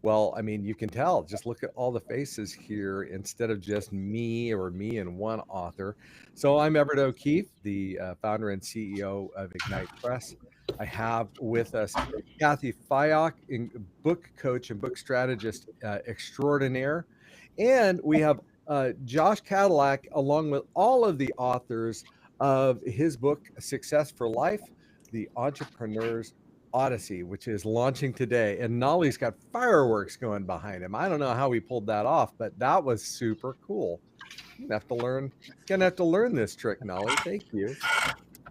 Well, I mean, you can tell. Just look at all the faces here instead of just me or me and one author. So I'm Everett O'Keefe, the founder and CEO of Ignite Press. I have with us Kathy Fyock, book coach and book strategist extraordinaire. And we have Josh Cadillac, along with all of the authors of his book, Success for Life, the Entrepreneur's Odyssey, which is launching today. And Nolly's got fireworks going behind him. I don't know how he pulled that off, but that was super cool. You're gonna have to learn this trick, Nolly. Thank you.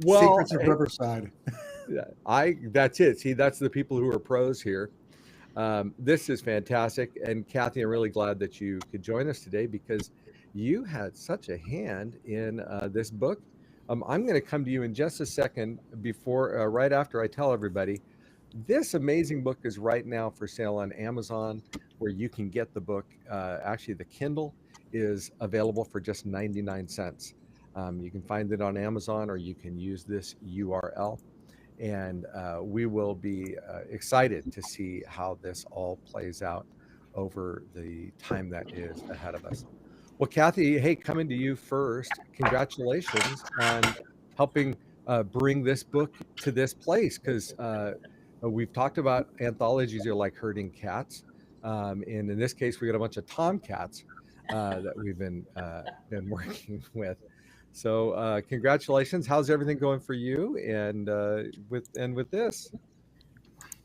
Well, Secrets of Riverside. yeah, that's it. See, that's the people who are pros here. This is fantastic. And Kathy, I'm really glad that you could join us today because you had such a hand in this book. I'm going to come to you in just a second right after I tell everybody this amazing book is right now for sale on Amazon, where you can get the book. Actually, the Kindle is available for just 99 cents. You can find it on Amazon, or you can use this URL. And we will be excited to see how this all plays out over the time that is ahead of us. Well, Kathy, hey, coming to you first, congratulations on helping bring this book to this place because we've talked about anthologies are like herding cats. And in this case, we got a bunch of tomcats that we've been working with. So congratulations. How's everything going for you and with this?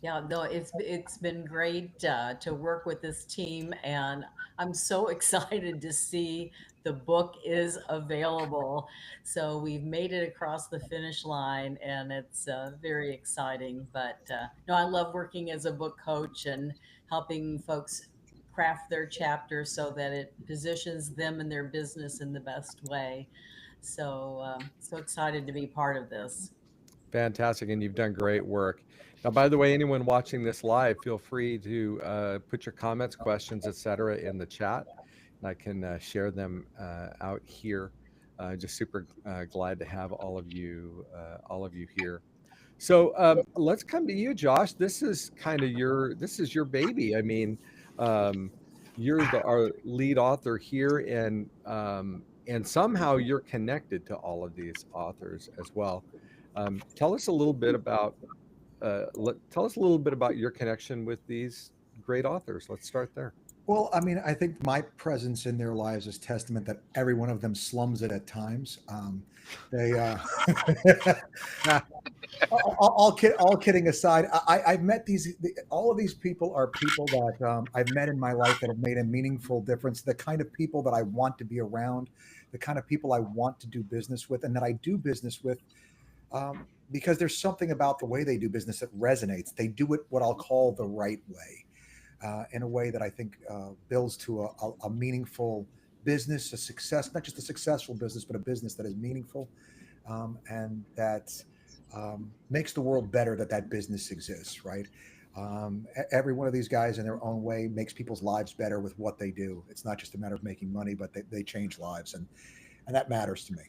Yeah, no, it's been great to work with this team, and I'm so excited to see the book is available. So we've made it across the finish line, and it's very exciting. But no, I love working as a book coach and helping folks craft their chapter so that it positions them and their business in the best way. So so excited to be part of this. Fantastic, and you've done great work. Now, by the way, anyone watching this live, feel free to put your comments, questions, etc., in the chat, and I can share them out here. Just super glad to have all of you here. So let's come to you, Josh. This is your baby. I mean, um, you're our lead author here, and somehow you're connected to all of these authors as well. Tell us a little bit about tell us a little bit about your connection with these great authors. Let's start there. Well, I mean, I think my presence in their lives is testament that every one of them slums it at times. They, all kidding aside, I've met all of these people are people that I've met in my life that have made a meaningful difference. The kind of people that I want to be around, the kind of people I want to do business with, and that I do business with because there's something about the way they do business that resonates. They do it what I'll call the right way, in a way that I think builds to a meaningful business, a success, not just a successful business, but a business that is meaningful and that makes the world better that that business exists, right? Every one of these guys in their own way makes people's lives better with what they do. It's not just a matter of making money, but they change lives. And that matters to me.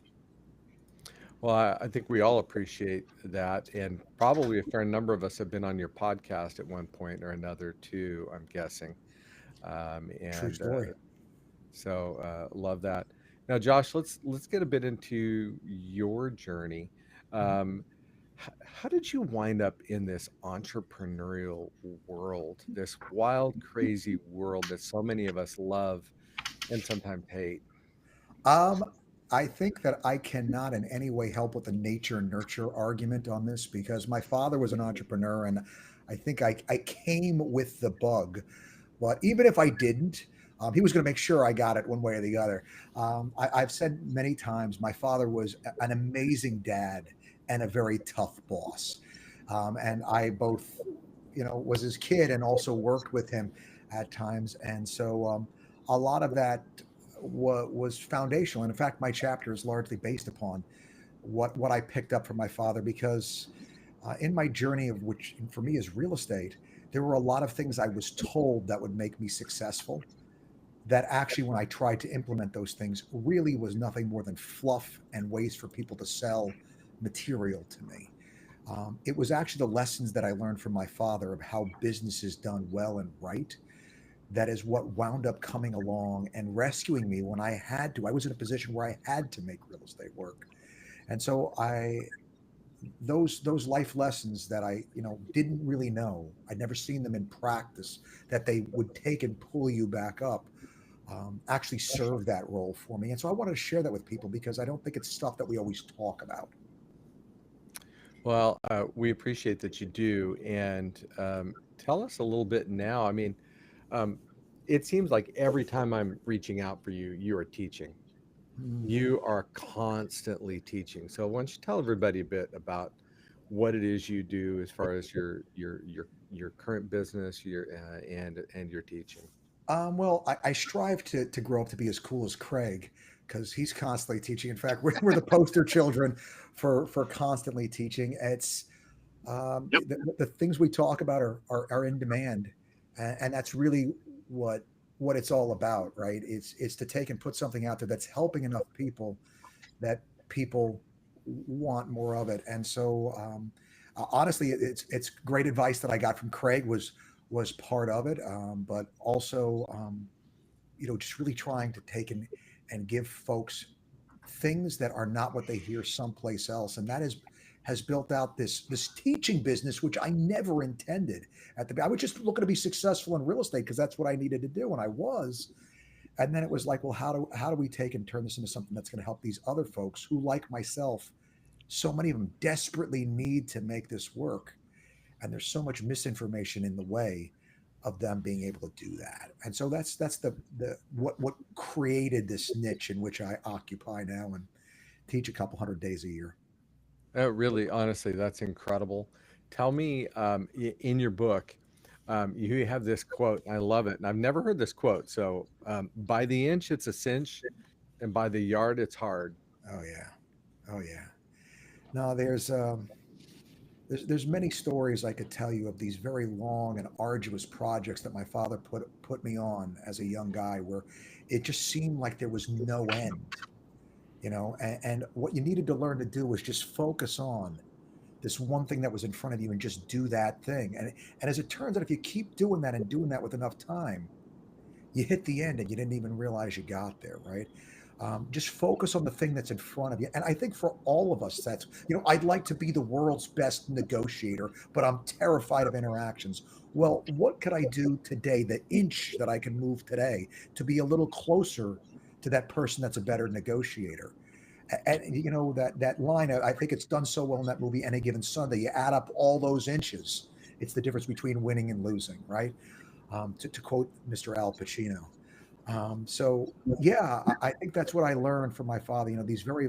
Well, I think we all appreciate that, and probably a fair number of us have been on your podcast at one point or another too. I'm guessing, True and story. love that. Now, Josh, let's get a bit into your journey. Um, how did you wind up in this entrepreneurial world, this wild, crazy world that so many of us love and sometimes hate? Um, I think that I cannot in any way help with the nature and nurture argument on this because my father was an entrepreneur and I think I came with the bug. But even if I didn't, he was going to make sure I got it one way or the other. I've said many times my father was an amazing dad and a very tough boss. And I both, was his kid and also worked with him at times. And so a lot of that was foundational. And in fact, my chapter is largely based upon what I picked up from my father because in my journey of which for me is real estate, there were a lot of things I was told that would make me successful that actually when I tried to implement those things really was nothing more than fluff and ways for people to sell material to me. It was actually the lessons that I learned from my father of how business is done well and right. That is what wound up coming along and rescuing me when I had to. I was in a position where I had to make real estate work. And so those life lessons that I, didn't really know, I'd never seen them in practice, that they would take and pull you back up, actually serve that role for me. And so I wanted to share that with people because I don't think it's stuff that we always talk about. Well, we appreciate that you do. And tell us a little bit now. I mean, um, it seems like every time I'm reaching out for you, you are teaching. Mm. You are constantly teaching. So why don't you tell everybody a bit about what it is you do as far as your current business, and your teaching. Well, I strive to grow up to be as cool as Craig because he's constantly teaching. In fact, we're the poster children for constantly teaching. It's the things we talk about are in demand, and that's really what what it's all about, right? It's to take and put something out there that's helping enough people that people want more of it. And so, honestly, it's great advice that I got from Craig was part of it, but also, just really trying to take and give folks things that are not what they hear someplace else, and that is has built out this teaching business, which I never intended at the. I was just looking to be successful in real estate because that's what I needed to do, and I was. And then it was like, well, how do we take and turn this into something that's going to help these other folks who, like myself, so many of them desperately need to make this work, and there's so much misinformation in the way of them being able to do that. And so that's the what created this niche in which I occupy now and teach a couple hundred days a year. Really, honestly, that's incredible. Tell me, in your book, you have this quote, and I love it. And I've never heard this quote. So, by the inch, it's a cinch, and by the yard, it's hard. Oh yeah, oh yeah. No, there's many stories I could tell you of these very long and arduous projects that my father put me on as a young guy, where it just seemed like there was no end. And what you needed to learn to do was just focus on this one thing that was in front of you and just do that thing. And as it turns out, if you keep doing that and doing that with enough time, you hit the end and you didn't even realize you got there, right? Just focus on the thing that's in front of you. And I think for all of us, that's, I'd like to be the world's best negotiator, but I'm terrified of interactions. Well, what could I do today, the inch that I can move today, to be a little closer to that person that's a better negotiator? And that line, I think it's done so well in that movie, Any Given Sunday. You add up all those inches, it's the difference between winning and losing, right? To quote Mr. Al Pacino. So yeah, I think that's what I learned from my father. These very,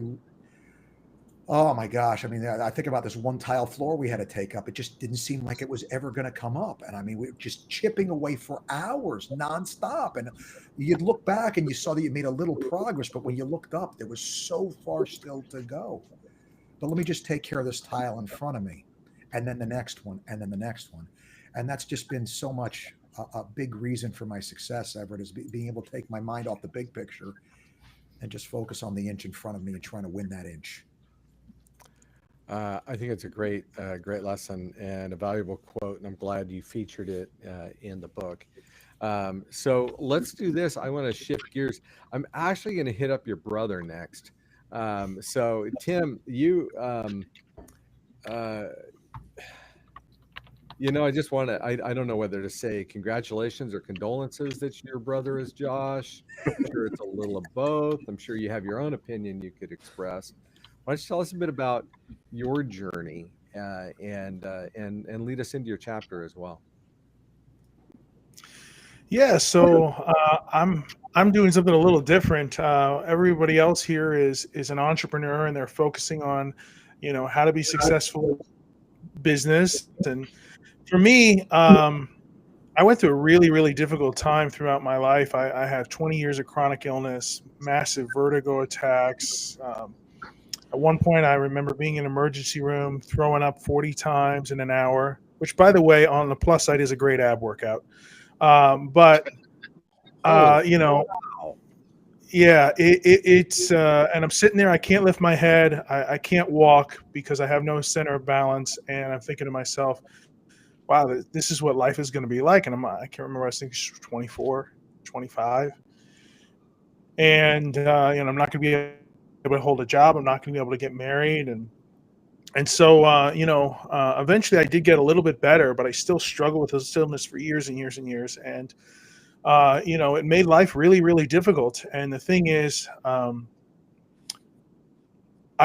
oh my gosh, I mean, I think about this one tile floor we had to take up. It just didn't seem like it was ever going to come up, and I mean, we were just chipping away for hours nonstop. And you'd look back and you saw that you made a little progress, but when you looked up, there was so far still to go. But let me just take care of this tile in front of me, and then the next one, and then the next one. And that's just been so much a big reason for my success, Everett, is being able to take my mind off the big picture and just focus on the inch in front of me and trying to win that inch. I think it's a great lesson and a valuable quote, and I'm glad you featured it in the book. So let's do this. I want to shift gears. I'm actually going to hit up your brother next. So Tim, uh, I just want to, I don't know whether to say congratulations or condolences that your brother is Josh. I'm sure it's a little of both. I'm sure you have your own opinion you could express. Why don't you tell us a bit about your journey, and lead us into your chapter as well? Yeah, so I'm doing something a little different. Everybody else here is an entrepreneur, and they're focusing on, how to be successful in business. And for me, I went through a really, really difficult time throughout my life. I had 20 years of chronic illness, massive vertigo attacks. At one point, I remember being in an emergency room, throwing up 40 times in an hour, which, by the way, on the plus side is a great ab workout. But Oh, you know, wow. Yeah, it's and I'm sitting there. I can't lift my head. I can't walk because I have no center of balance. And I'm thinking to myself, wow, this is what life is going to be like. And I can't remember. I was thinking 24, 25. And I'm not going to be able to hold a job. I'm not going to be able to get married. And so, eventually I did get a little bit better, but I still struggle with this illness for years and years and years. And, it made life really, really difficult. And the thing is, I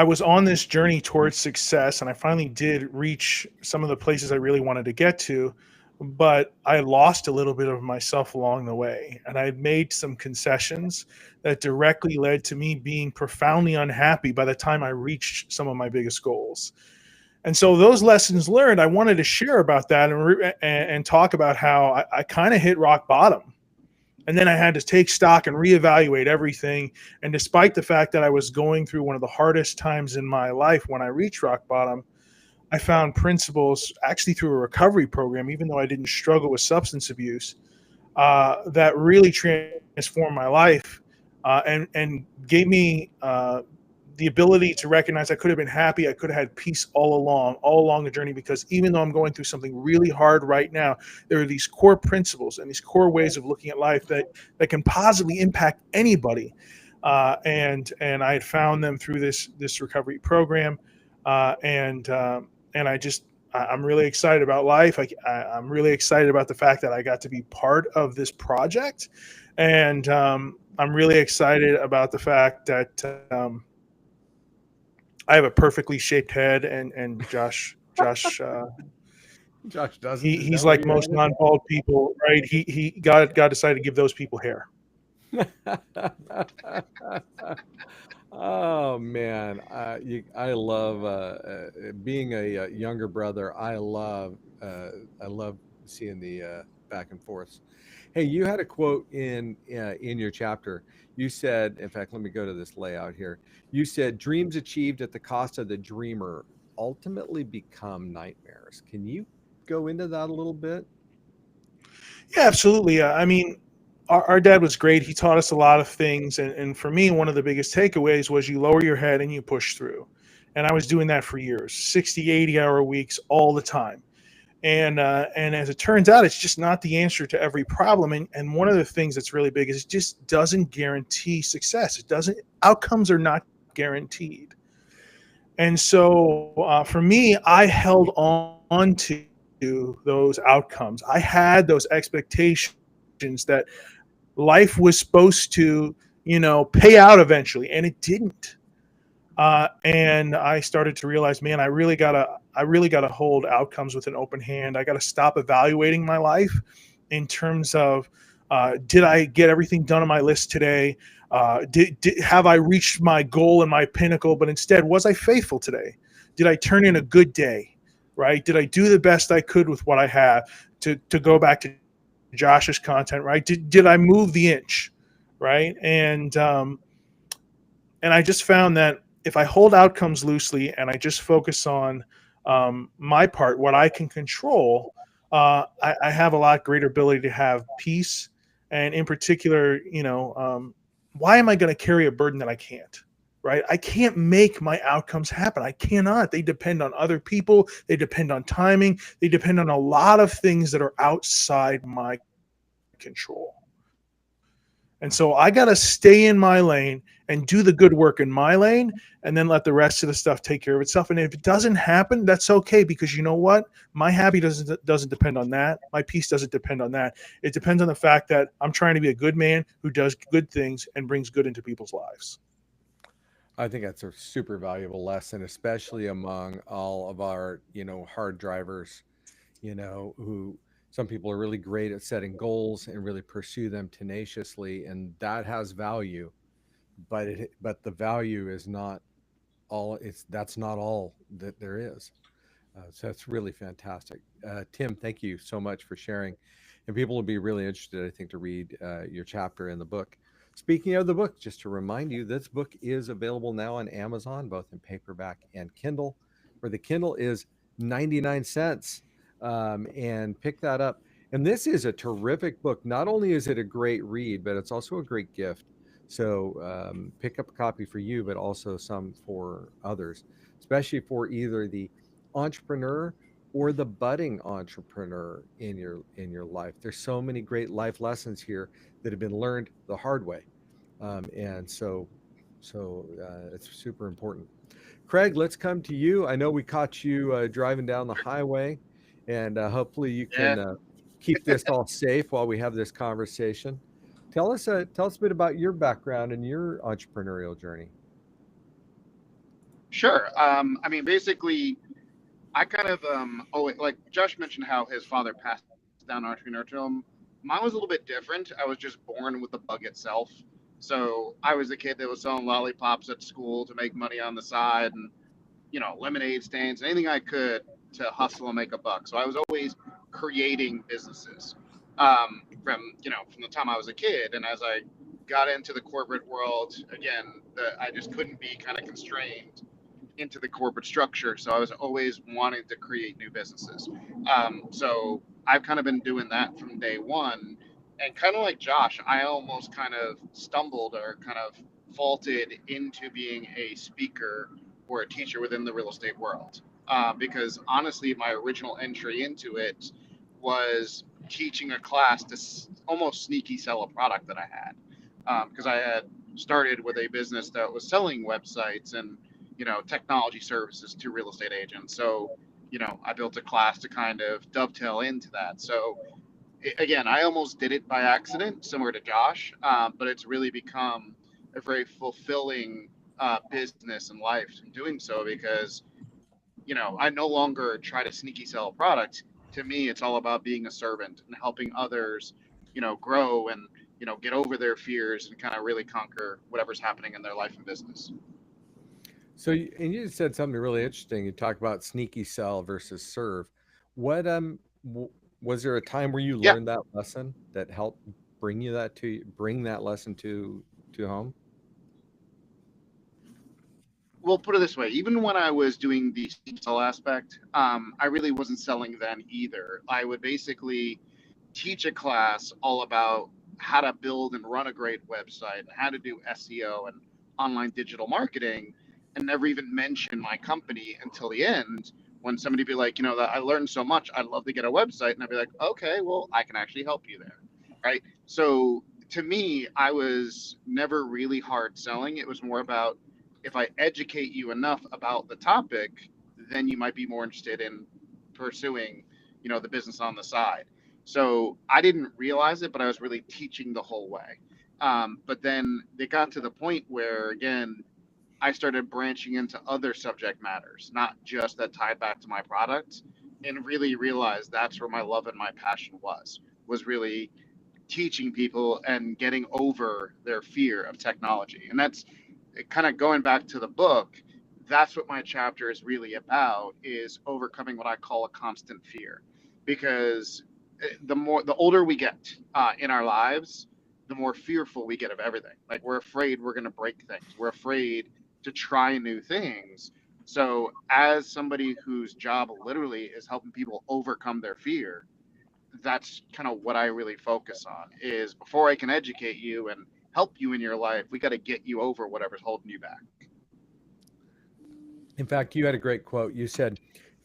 was on this journey towards success, and I finally did reach some of the places I really wanted to get to, but I lost a little bit of myself along the way, and I had made some concessions that directly led to me being profoundly unhappy by the time I reached some of my biggest goals. And so those lessons learned, I wanted to share about that and talk about how I kind of hit rock bottom. And then I had to take stock and reevaluate everything. And despite the fact that I was going through one of the hardest times in my life when I reached rock bottom, I found principles actually through a recovery program, even though I didn't struggle with substance abuse, that really transformed my life and gave me the ability to recognize I could have been happy. I could have had peace all along the journey, because even though I'm going through something really hard right now, there are these core principles and these core ways of looking at life that can positively impact anybody. And I had found them through this recovery program. And I'm really excited about life. I'm really excited about the fact that I got to be part of this project. And I'm really excited about the fact that I have a perfectly shaped head, and Josh, Josh doesn't. he's like most non-bald people, right? God decided to give those people hair. Oh man, I love being a younger brother. I love seeing the back and forths. Hey, you had a quote in your chapter. You said, in fact, let me go to this layout here. You said, "Dreams achieved at the cost of the dreamer ultimately become nightmares." Can you go into that a little bit? Yeah, absolutely. I mean, our dad was great. He taught us a lot of things. And for me, one of the biggest takeaways was you lower your head and you push through. And I was doing that for years, 60, 80-hour weeks all the time. And as it turns out, it's just not the answer to every problem. And one of the things that's really big is it just doesn't guarantee success. Outcomes are not guaranteed. And so for me, I held on to those outcomes. I had those expectations that life was supposed to, pay out eventually, and it didn't. And I started to realize, man, I really gotta hold outcomes with an open hand. I gotta stop evaluating my life in terms of, did I get everything done on my list today? Have I reached my goal and my pinnacle? But instead, was I faithful today? Did I turn in a good day? Right? Did I do the best I could with what I have? To go back to Josh's content, right? Did I move the inch? Right? And I just found that if I hold outcomes loosely and I just focus on my part, what I can control, I have a lot greater ability to have peace. And in particular, why am I going to carry a burden that I can't? Right? I can't make my outcomes happen. I cannot. They depend on other people. They depend on timing. They depend on a lot of things that are outside my control. And so I got to stay in my lane and do the good work in my lane, and then let the rest of the stuff take care of itself. And if it doesn't happen, that's okay, because you know what? My happiness doesn't depend on that. My peace doesn't depend on that. It depends on the fact that I'm trying to be a good man who does good things and brings good into people's lives. I think that's a super valuable lesson, especially among all of our, hard drivers, who some people are really great at setting goals and really pursue them tenaciously, and that has value, but the value is not all. That's not all that there is. So that's really fantastic. Tim, thank you so much for sharing. And people will be really interested, I think, to read your chapter in the book. Speaking of the book, just to remind you, this book is available now on Amazon, both in paperback and Kindle, where the Kindle is 99 cents. And pick that up. And this is a terrific book. Not only is it a great read, but it's also a great gift. So pick up a copy for you, but also some for others, especially for either the entrepreneur or the budding entrepreneur in your life. There's so many great life lessons here that have been learned the hard way, and it's super important. Craig, let's come to you. I know we caught you driving down the highway, and hopefully you Yeah, can keep this all safe while we have this conversation. Tell us a bit about your background and your entrepreneurial journey. sure. I mean, basically, I kind of like Josh mentioned how his father passed down entrepreneur to him. Mine was a little bit different. I was just born with the bug itself. So I was the kid that was selling lollipops at school to make money on the side, and lemonade stands, anything I could to hustle and make a buck. So I was always creating businesses from the time I was a kid. And as I got into the corporate world, again, I just couldn't be kind of constrained into the corporate structure. So I was always wanting to create new businesses. So I've kind of been doing that from day one. And kind of like Josh, I almost kind of stumbled or kind of faulted into being a speaker or a teacher within the real estate world. Because honestly, my original entry into it was teaching a class to almost sneaky sell a product that I had. Because I had started with a business that was selling websites and technology services to real estate agents. So, I built a class to kind of dovetail into that. So, again, I almost did it by accident, similar to Josh, but it's really become a very fulfilling business and life in doing so because, I no longer try to sneaky sell a product. To me, it's all about being a servant and helping others, grow and, get over their fears and kind of really conquer whatever's happening in their life and business. So, and you said something really interesting. You talked about sneaky sell versus serve. What was there a time where you Yeah. learned that lesson that helped bring that lesson to home? Well, put it this way, even when I was doing the sell aspect, I really wasn't selling then either. I would basically teach a class all about how to build and run a great website and how to do SEO and online digital marketing and never even mention my company until the end when somebody be like, that I learned so much, I'd love to get a website. And I'd be like, okay, well, I can actually help you there. Right. So to me, I was never really hard selling. It was more about if I educate you enough about the topic, then you might be more interested in pursuing, the business on the side. So I didn't realize it, but I was really teaching the whole way. But then it got to the point where, again, I started branching into other subject matters, not just that tied back to my product, and really realized that's where my love and my passion was really teaching people and getting over their fear of technology. And that's kind of going back to the book. That's what my chapter is really about, is overcoming what I call a constant fear. Because the older we get in our lives, the more fearful we get of everything. Like we're afraid we're going to break things. We're afraid to try new things. So as somebody whose job literally is helping people overcome their fear, that's kind of what I really focus on, is before I can educate you and help you in your life, we got to get you over whatever's holding you back. In fact, you had a great quote. You said,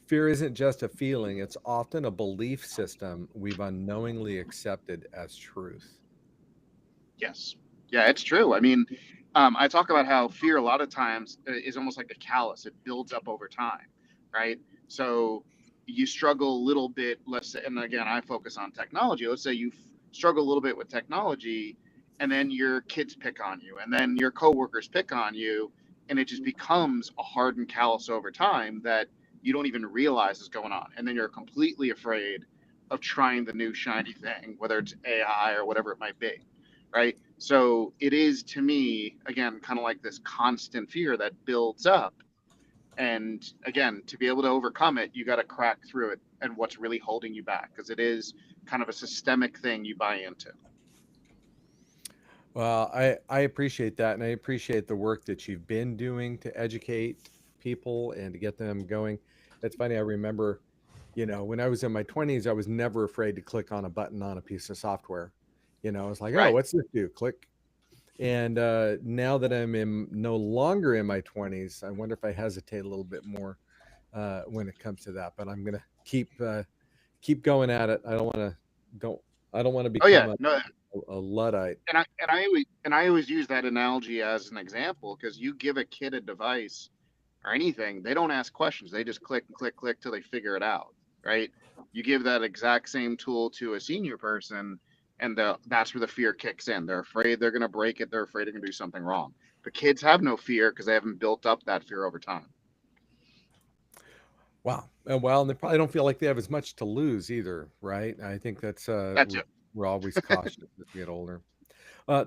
fear isn't just a feeling, it's often a belief system we've unknowingly accepted as truth. Yes. Yeah, it's true. I mean, I talk about how fear a lot of times is almost like a callus. It builds up over time, right? So you struggle a little bit, let's say, and again, I focus on technology. Let's say you struggle a little bit with technology, and then your kids pick on you, and then your coworkers pick on you, and it just becomes a hardened callus over time that you don't even realize is going on. And then you're completely afraid of trying the new shiny thing, whether it's AI or whatever it might be, right? So it is, to me, again, kind of like this constant fear that builds up. And again, to be able to overcome it, you got to crack through it and what's really holding you back, because it is kind of a systemic thing you buy into. Well, I appreciate that. And I appreciate the work that you've been doing to educate people and to get them going. It's funny. I remember, when I was in my 20s, I was never afraid to click on a button on a piece of software. I was like, oh, Right. what's this do? Click. And now that I'm no longer in my 20s, I wonder if I hesitate a little bit more when it comes to that. But I'm gonna keep going at it. I don't want to Oh become yeah, no, a luddite. and I always use that analogy as an example, because you give a kid a device or anything, they don't ask questions. They just click and click, click till they figure it out, right? You give that exact same tool to a senior person, and that's where the fear kicks in. They're afraid they're going to break it. They're afraid they're going to do something wrong. But kids have no fear because they haven't built up that fear over time. Wow. Well, and they probably don't feel like they have as much to lose either, right? I think that's That's it. we're always cautious as we get older.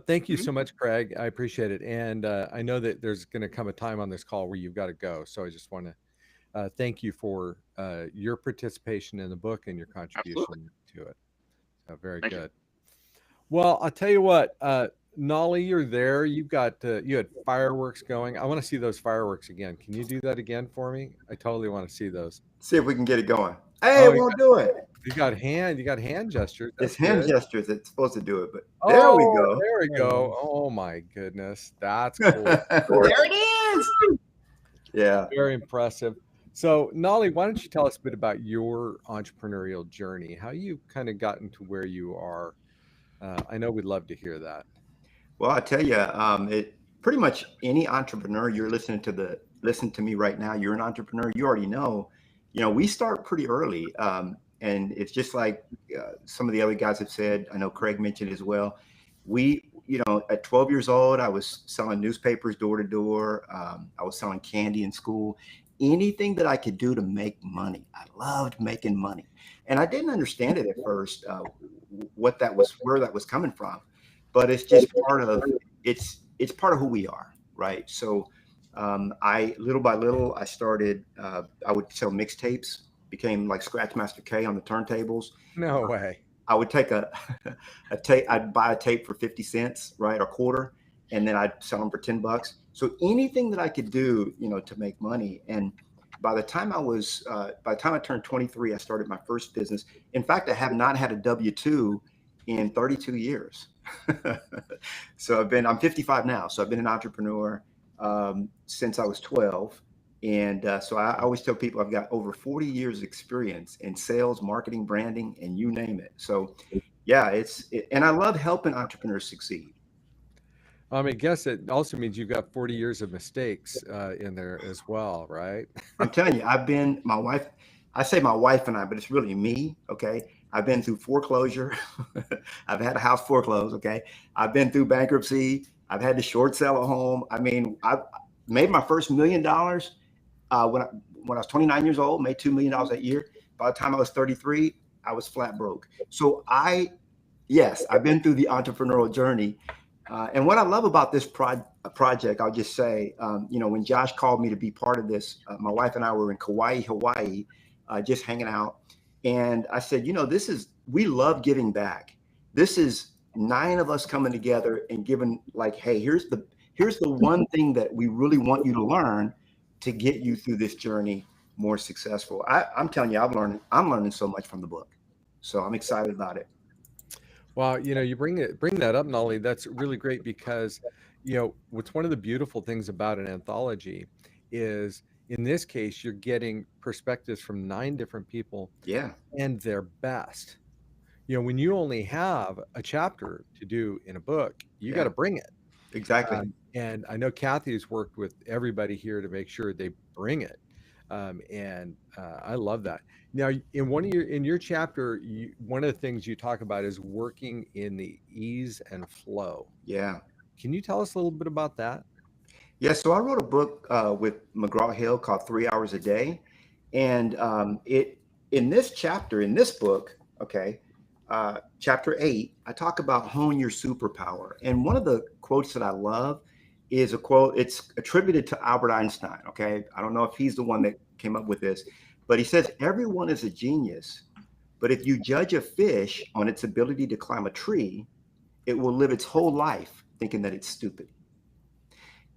Thank you Mhm. so much, Craig. I appreciate it. And I know that there's going to come a time on this call where you've got to go. So I just want to thank you for your participation in the book and your Absolutely. contribution to it. So very Thank you. good. Well, I'll tell you what, Nolly, you're there. You've got you had fireworks going. I want to see those fireworks again. Can you do that again for me? I totally want to see those. See if we can get it going. Hey, Oh, it won't do it. you got hand gestures. It's That's hand good. gestures that's supposed to do it, but there we Oh, go. there we go. Oh my goodness, that's cool. There it is. Yeah. Very impressive. So, Nolly, why don't you tell us a bit about your entrepreneurial journey? How you kind of gotten to where you are? I know we'd love to hear that. Well, I tell you, it pretty much any entrepreneur you're listen to me right now. You're an entrepreneur. You already know. We start pretty early, and it's just like some of the other guys have said. I know Craig mentioned as well. At 12 years old, I was selling newspapers door to door. I was selling candy in school. Anything that I could do to make money. I loved making money, and I didn't understand it at first, where that was coming from. But it's just it's part of who we are, right? So I little by little I started. I would sell mixtapes, became like Scratchmaster K on the turntables. No way. I would take a tape. I'd buy a tape for 50 cents, right, or quarter, and then I'd sell them for $10. So anything that I could do, to make money. And by the time I turned 23, I started my first business. In fact, I have not had a W-2 in 32 years. So I'm 55 now. So I've been an entrepreneur since I was 12. And so I always tell people I've got over 40 years experience in sales, marketing, branding, and you name it. So yeah, and I love helping entrepreneurs succeed. I guess it also means you've got 40 years of mistakes in there as well, right? I'm telling you, I say my wife and I, but it's really me. Okay. I've been through foreclosure. I've had a house foreclosed. Okay. I've been through bankruptcy. I've had to short sell a home. I mean, I made my first $1 million when I was 29 years old, made $2 million that year. By the time I was 33, I was flat broke. So yes, I've been through the entrepreneurial journey. And what I love about this project, I'll just say, when Josh called me to be part of this, my wife and I were in Kauai, Hawaii, just hanging out. And I said, we love giving back. This is 9 of us coming together and giving like, hey, here's the one thing that we really want you to learn to get you through this journey more successful. I'm telling you, I'm learning so much from the book. So I'm excited about it. Well, you bring that up, Nolly. That's really great because, what's one of the beautiful things about an anthology is, in this case, you're getting perspectives from 9 different people. Yeah. And their best. When you only have a chapter to do in a book, you got to bring it. Exactly. And I know Kathy's worked with everybody here to make sure they bring it. And I love that. Now, in your chapter, one of the things you talk about is working in the ease and flow. Yeah. Can you tell us a little bit about that? Yeah. So I wrote a book with McGraw-Hill called 3 Hours a Day. And in this book, okay, chapter 8, I talk about hone your superpower. And one of the quotes that I love is a quote, it's attributed to Albert Einstein. Okay. I don't know if he's the one that came up with this, but he says, everyone is a genius, but if you judge a fish on its ability to climb a tree, it will live its whole life thinking that it's stupid.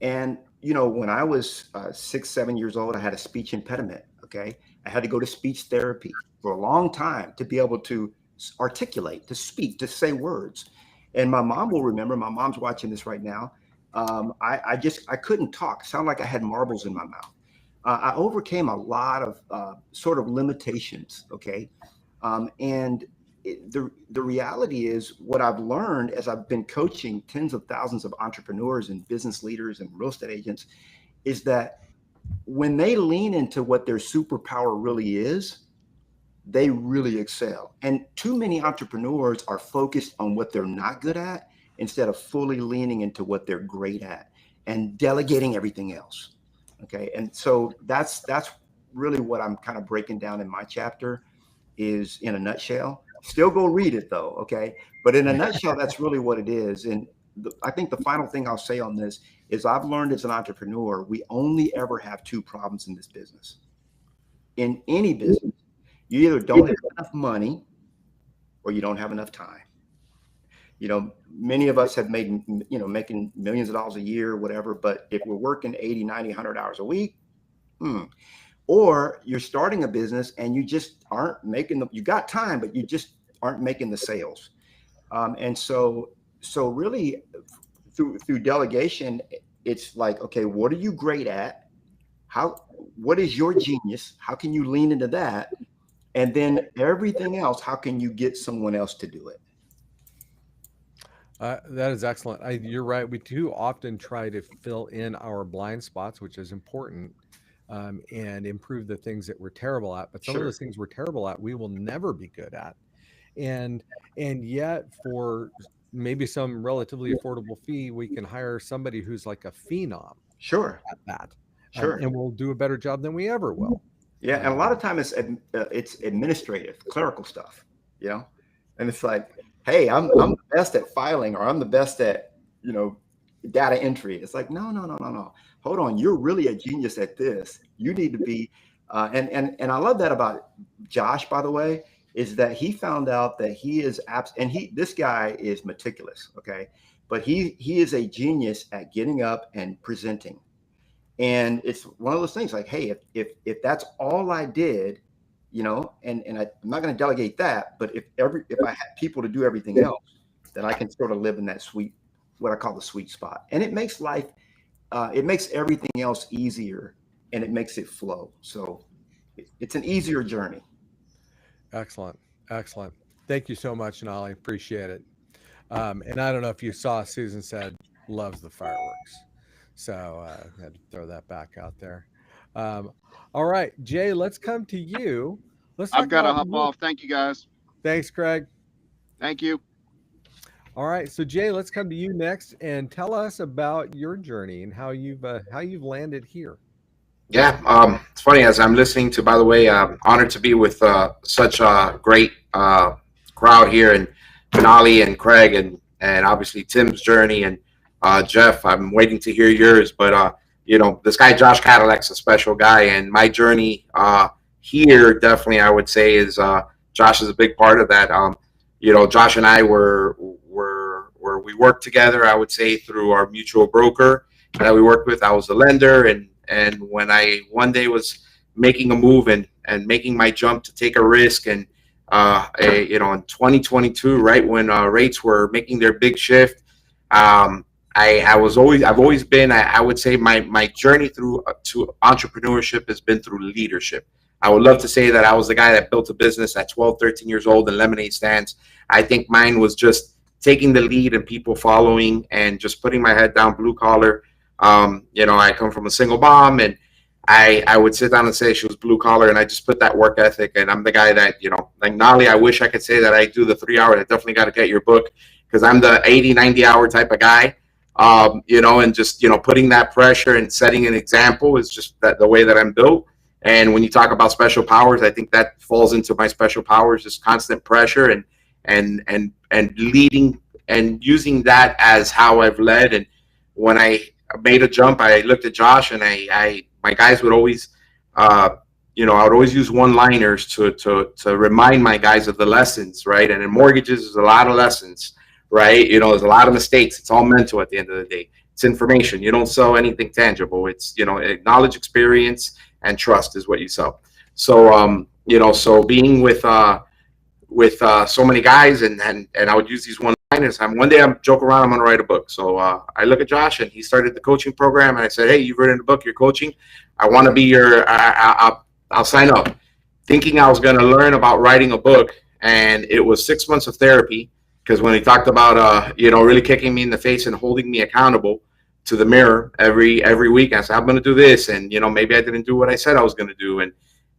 And, when I was 6, 7 years old, I had a speech impediment. Okay. I had to go to speech therapy for a long time to be able to articulate, to speak, to say words. And my mom will remember, my mom's watching this right now. I couldn't talk. Sound like I had marbles in my mouth. I overcame a lot of sort of limitations. Okay. And the reality is, what I've learned as I've been coaching tens of thousands of entrepreneurs and business leaders and real estate agents is that when they lean into what their superpower really is, they really excel. And too many entrepreneurs are focused on what they're not good at instead of fully leaning into what they're great at and delegating everything else. Okay. And so that's really what I'm kind of breaking down in my chapter, is in a nutshell. Still go read it though. Okay. But in a nutshell, that's really what it is. And I think the final thing I'll say on this is, I've learned as an entrepreneur, we only ever have two problems in this business. In any business, you either don't have enough money or you don't have enough time. You know, many of us have made, making millions of dollars a year, whatever, but if we're working 80, 90, 100 hours a week, or you're starting a business and you just aren't making you got time, but you just aren't making the sales. And so really through delegation, it's like, okay, what are you great at? What is your genius? How can you lean into that? And then everything else, how can you get someone else to do it? That is excellent. You're right. We do often try to fill in our blind spots, which is important, and improve the things that we're terrible at. But some of those things we're terrible at, we will never be good at. And yet, for maybe some relatively affordable fee, we can hire somebody who's like a phenom at that. And we'll do a better job than we ever will. Yeah. And a lot of times it's administrative, clerical stuff, and it's like, hey, I'm the best at filing, or I'm the best at, data entry. It's like, no. Hold on. You're really a genius at this. You need to be, and I love that about Josh, by the way, is that he found out that he is this guy is meticulous. Okay. But he is a genius at getting up and presenting. And it's one of those things like, hey, if that's all I did, and I'm not going to delegate that, but if I had people to do everything else, then I can sort of live in that what I call the sweet spot. And it makes life, it makes everything else easier, and it makes it flow. So it's an easier journey. Excellent. Thank you so much, Nolly. Appreciate it. And I don't know if you saw, Susan said loves the fireworks. So I had to throw that back out there. All right, Jay, let's come to you. I've got to hop off. Thank you, guys. Thanks, Craig. Thank you. All right, so Jay, let's come to you next and tell us about your journey and how you've landed here. Yeah, it's funny, as I'm listening to, by the way, honored to be with such a great crowd here, and Finale and Craig and obviously Tim's journey, and Jeff, I'm waiting to hear yours. But this guy Josh Cadillac's a special guy, and my journey here definitely, I would say, is Josh is a big part of that. Josh and I we worked together, I would say, through our mutual broker that we worked with. I was a lender, and when I one day was making a move and making my jump to take a risk, and in 2022, right when rates were making their big shift, I've always been, I would say, my journey to entrepreneurship has been through leadership. I would love to say that I was the guy that built a business at 12, 13 years old in lemonade stands. I think mine was just taking the lead and people following and just putting my head down, blue collar. I come from a single mom, and I would sit down and say she was blue collar, and I just put that work ethic. And I'm the guy that, like Nolly, I wish I could say that I do the 3 hours. I definitely got to get your book, because I'm the 80, 90 hour type of guy. And just, putting that pressure and setting an example is just the way that I'm built. And when you talk about special powers, I think that falls into my special powers, just constant pressure and leading and using that as how I've led. And when I made a jump, I looked at Josh, and my guys would always, I would always use one-liners to remind my guys of the lessons, right? And in mortgages, there's a lot of lessons, right? There's a lot of mistakes. It's all mental at the end of the day. It's information. You don't sell anything tangible. It's, knowledge, experience, and trust is what you sell. So, so being with so many guys, and I would use these one-liners mind is one day I'm joking around, I'm going to write a book. So I look at Josh, and he started the coaching program, and I said, hey, you've written a book, you're coaching. I want to be I'll sign up. Thinking I was going to learn about writing a book, and it was 6 months of therapy, because when he talked about, really kicking me in the face and holding me accountable to the mirror every week, I said, I'm going to do this. And, maybe I didn't do what I said I was going to do.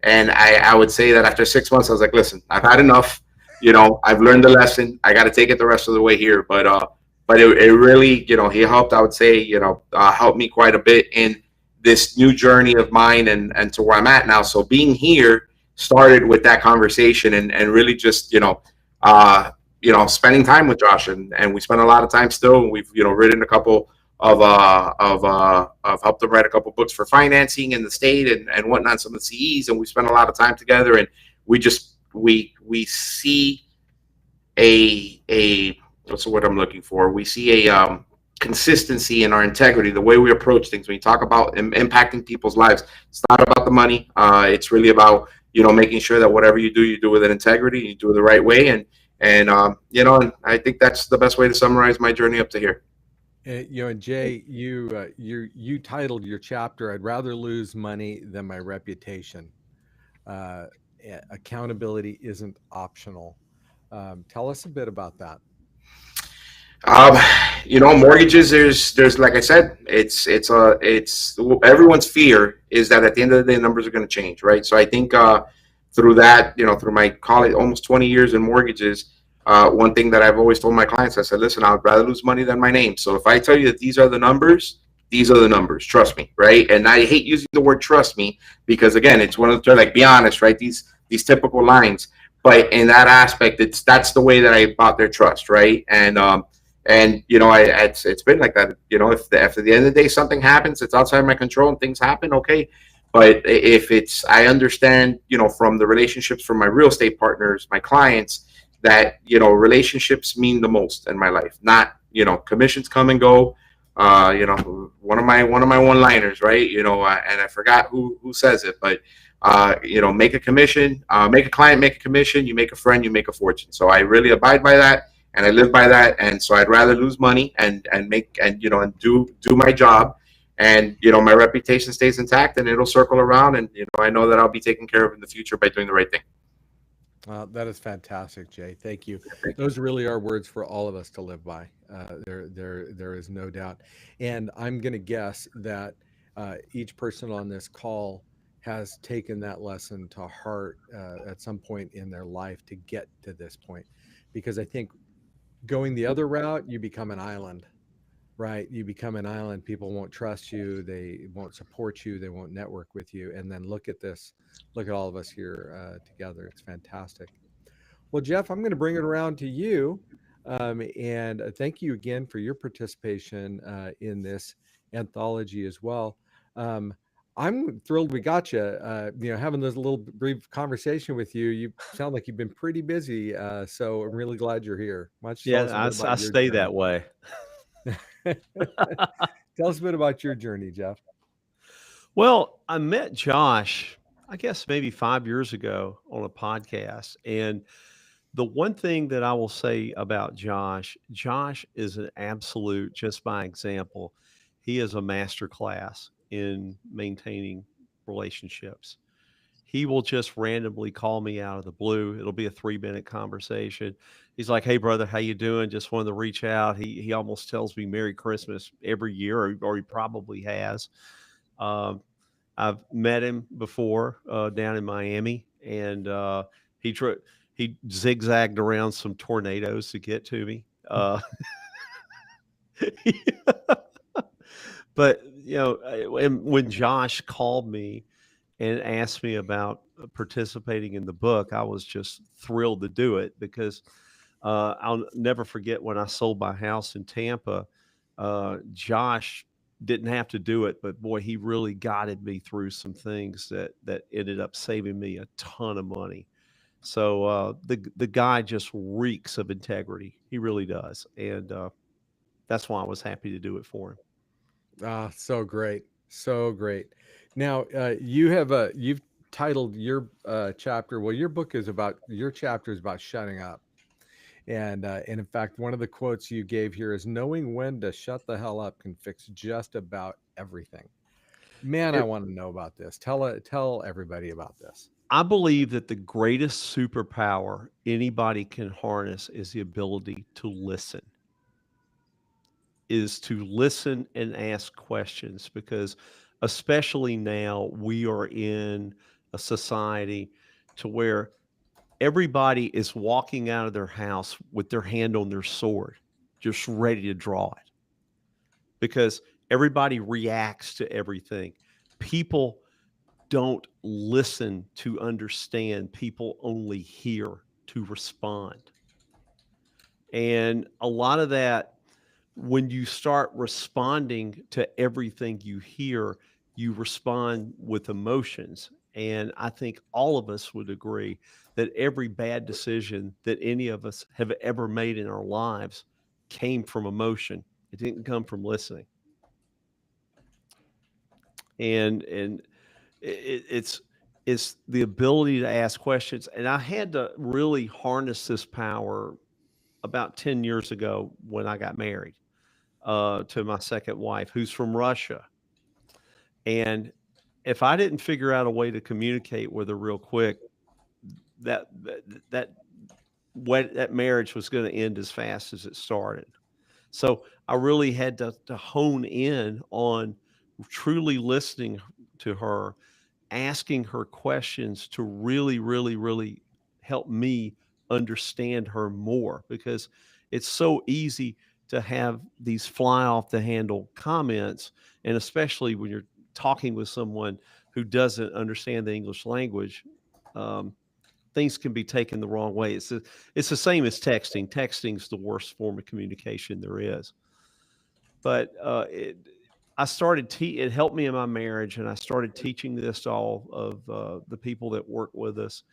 And I would say that after 6 months, I was like, listen, I've had enough. I've learned the lesson. I got to take it the rest of the way here. But it really, he helped, I would say, helped me quite a bit in this new journey of mine and to where I'm at now. So being here started with that conversation and really just, spending time with Josh, and we spent a lot of time still. We've, written a couple of helped him write a couple books for financing in the state and whatnot, some of the CEs, and we spent a lot of time together. And we just we see a what's the word I'm looking for? We see a consistency in our integrity, the way we approach things. When you talk about impacting people's lives, it's not about the money. It's really about making sure that whatever you do with an integrity, you do it the right way. And I think that's the best way to summarize my journey up to here. And Jay, you titled your chapter, "I'd rather lose money than my reputation." Accountability isn't optional. Tell us a bit about that. Mortgages, there's like I said, it's everyone's fear is that at the end of the day, numbers are going to change, right? So I think through that, through my almost 20 years in mortgages, one thing that I've always told my clients, I said, listen, I'd rather lose money than my name. So if I tell you that these are the numbers, trust me, right? And I hate using the word trust me, because again, it's one of the, like, be honest, right? These typical lines, but in that aspect, that's the way that I bought their trust, right? And it's been like that. If after the end of the day something happens, it's outside my control and things happen, okay. But if I understand, from the relationships from my real estate partners, my clients, that relationships mean the most in my life. Not commissions come and go. One of my one-liners, right? And I forgot who says it, but make a commission, make a client, make a commission. You make a friend, you make a fortune. So I really abide by that. And I live by that, and so I'd rather lose money and do my job, and my reputation stays intact, and it'll circle around, and I know that I'll be taken care of in the future by doing the right thing. That is fantastic, Jay. Thank you. Those really are words for all of us to live by. There is no doubt, and I'm going to guess that each person on this call has taken that lesson to heart at some point in their life to get to this point, because I think going the other route, you become an island, right? You become an island. People won't trust you. They won't support you. They won't network with you. And then look at this. Look at all of us here together. It's fantastic. Well, Jeff, I'm going to bring it around to you. And thank you again for your participation in this anthology as well. I'm thrilled we got you. Having this little brief conversation with you. You sound like you've been pretty busy, so I'm really glad you're here. I stay that way. Tell us a bit about your journey, Jeff. Well, I met Josh, I guess maybe 5 years ago on a podcast, and the one thing that I will say about Josh is an absolute, just by example, he is a master class in maintaining relationships. He will just randomly call me out of the blue. It'll be a 3-minute conversation. He's like, "Hey brother, how you doing? Just wanted to reach out." He almost tells me Merry Christmas every year, or he probably has. I've met him before down in Miami, and he zigzagged around some tornadoes to get to me. But and when Josh called me and asked me about participating in the book, I was just thrilled to do it, because I'll never forget when I sold my house in Tampa. Josh didn't have to do it, but boy, he really guided me through some things that ended up saving me a ton of money. So the guy just reeks of integrity. He really does, and that's why I was happy to do it for him. So great, so great. Now you've titled your chapter. Well, your chapter is about shutting up, And in fact, one of the quotes you gave here is, knowing when to shut the hell up can fix just about everything. Man, I want to know about this. Tell everybody about this. I believe that the greatest superpower anybody can harness is the ability to listen. Is to listen and ask questions, because especially now we are in a society to where everybody is walking out of their house with their hand on their sword, just ready to draw it, because everybody reacts to everything. People don't listen to understand, people only hear to respond. And a lot of that, when you start responding to everything you hear, you respond with emotions. And I think all of us would agree that every bad decision that any of us have ever made in our lives came from emotion. It didn't come from listening. And it's the ability to ask questions. And I had to really harness this power about 10 years ago when I got married to my second wife, who's from Russia. And if I didn't figure out a way to communicate with her real quick, that that that marriage was going to end as fast as it started. So I really had to hone in on truly listening to her, asking her questions to really, really, really help me understand her more, because it's so easy to have these fly off the handle comments. And especially when you're talking with someone who doesn't understand the English language, um, things can be taken the wrong way. It's the same as texting. Texting's the worst form of communication there is. But I started it helped me in my marriage, and I started teaching this to all of the people that work with us,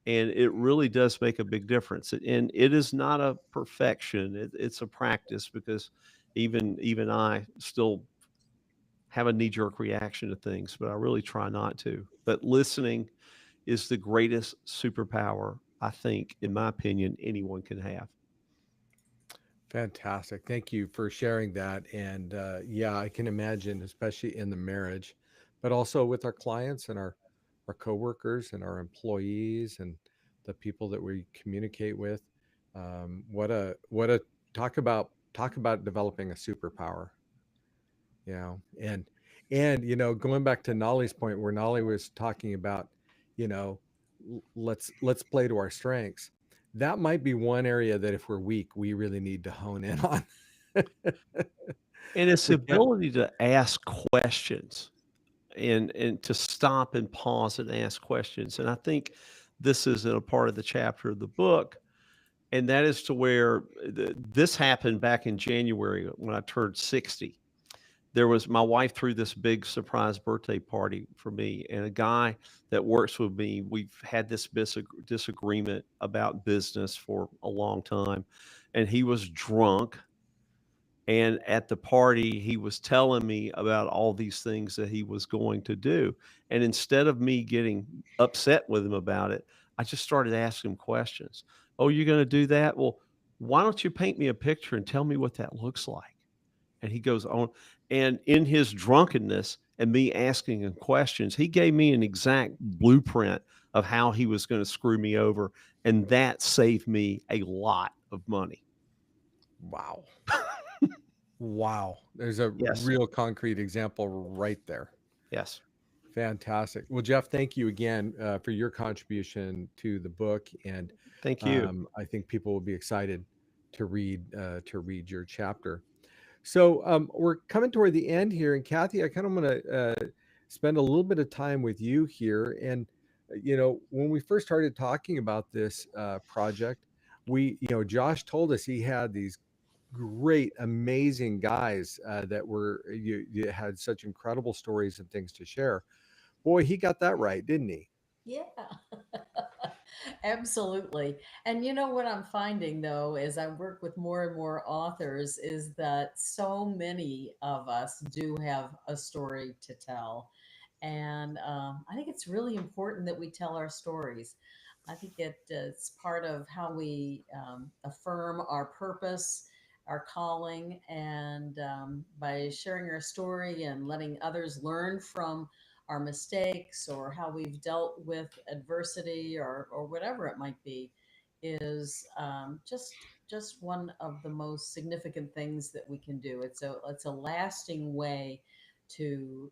and it really does make a big difference. And it is not a perfection; it's a practice, because even I still have a knee jerk reaction to things, but I really try not to. But listening is the greatest superpower, I think, in my opinion, anyone can have. Fantastic. Thank you for sharing that. And yeah, I can imagine, especially in the marriage, but also with our clients and our coworkers and our employees and the people that we communicate with. What a talk about developing a superpower. You know, and going back to Nolly's point, where Nolly was talking about, you know, let's play to our strengths. That might be one area that if we're weak, we really need to hone in on. And it's the We can't. ability to ask questions, and to stop and pause and ask questions. And I think this is in a part of the chapter of the book, and that is to where this happened back in January when I turned 60. There was My wife threw this big surprise birthday party for me, and a guy that works with me, we've had this disagreement about business for a long time, and he was drunk, and at the party, he was telling me about all these things that he was going to do. And instead of me getting upset with him about it, I just started asking him questions. Oh, you're going to do that? Well, why don't you paint me a picture and tell me what that looks like? And he goes on. And in his drunkenness and me asking him questions, he gave me an exact blueprint of how he was going to screw me over. And that saved me a lot of money. Wow. Wow. There's a Yes. real concrete example right there. Yes. Fantastic. Well, Jeff, thank you again for your contribution to the book, and Thank you. I think people will be excited to read your chapter. So we're coming toward the end here, and Kathy, I kind of want to spend a little bit of time with you here. And when we first started talking about this project, Josh told us he had these great, amazing guys that you had such incredible stories and things to share. Boy, he got that right, didn't he? Yeah, absolutely. And you know what I'm finding though, as I work with more and more authors, is that so many of us do have a story to tell. And I think it's really important that we tell our stories. I think it's part of how we affirm our purpose, our calling, and by sharing our story and letting others learn from our mistakes or how we've dealt with adversity or whatever it might be, is just one of the most significant things that we can do. It's a lasting way to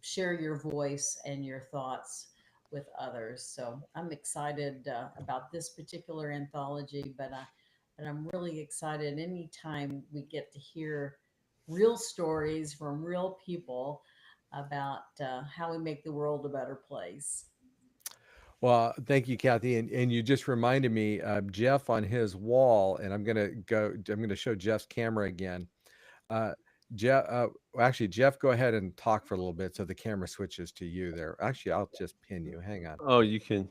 share your voice and your thoughts with others. So I'm excited about this particular anthology, but I'm really excited anytime we get to hear real stories from real people about how we make the world a better place. Well, thank you, Kathy. And you just reminded me, Jeff on his wall, and I'm going to show Jeff's camera again. Uh, Jeff, actually, Jeff, go ahead and talk for a little bit so the camera switches to you there. Actually, I'll just pin you. Hang on. Oh, you can.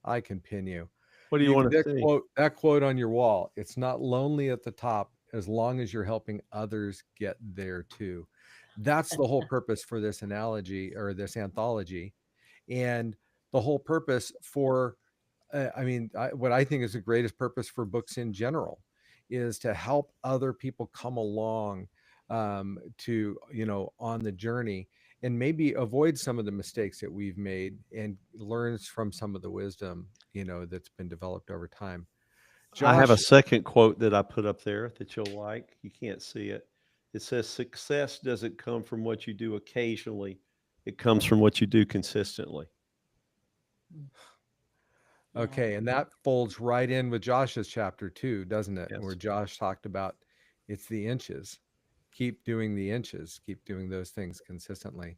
I can pin you. What do you want to see? That quote on your wall, it's not lonely at the top as long as you're helping others get there too. That's the whole purpose for this analogy or this anthology. And the whole purpose for, what I think is the greatest purpose for books in general is to help other people come along to, on the journey and maybe avoid some of the mistakes that we've made and learns from some of the wisdom, that's been developed over time. I have a Josh, second quote that I put up there that you'll like. You can't see it. It says, "Success doesn't come from what you do occasionally. It comes from what you do consistently." Yeah. okay, and that folds right in with Josh's chapter too, doesn't it? Yes. Where Josh talked about it's the inches. Keep doing the inches, keep doing those things consistently.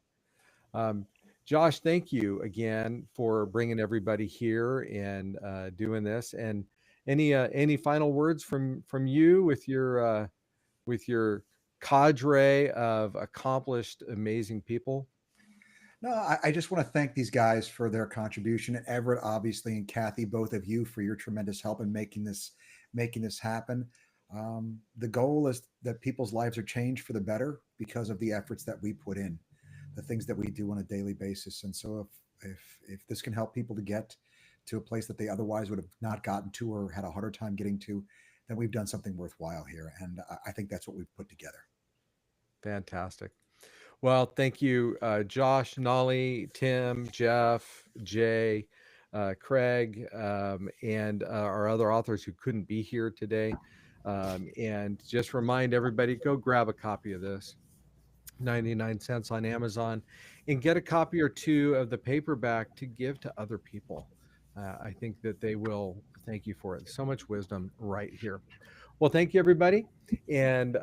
Josh, thank you again for bringing everybody here and doing this. And any final words from you with your cadre of accomplished, amazing people? No, I just want to thank these guys for their contribution, and Everett, obviously, and Kathy, both of you, for your tremendous help in making this happen. The goal is that people's lives are changed for the better because of the efforts that we put in, the things that we do on a daily basis. And so, if this can help people to get to a place that they otherwise would have not gotten to or had a harder time getting to, then we've done something worthwhile here. And I think that's what we've put together. Fantastic. Well, thank you, Josh, Nolly, Tim, Jeff, Jay, Craig, and our other authors who couldn't be here today. And just remind everybody, go grab a copy of this, 99 cents on Amazon, and get a copy or two of the paperback to give to other people. I think that they will thank you for it. So much wisdom right here. Well, thank you, everybody. And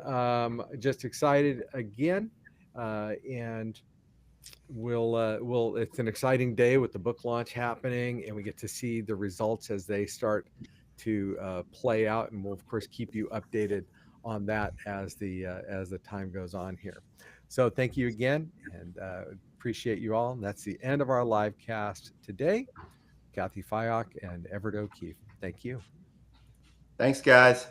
just excited again. And we'll it's an exciting day with the book launch happening, and we get to see the results as they start to play out, and we'll of course keep you updated on that as the time goes on here. So thank you again, and appreciate you all. And that's the end of our live cast today. Kathy Fyock and Everett O'Keefe, thank you. Thanks, guys.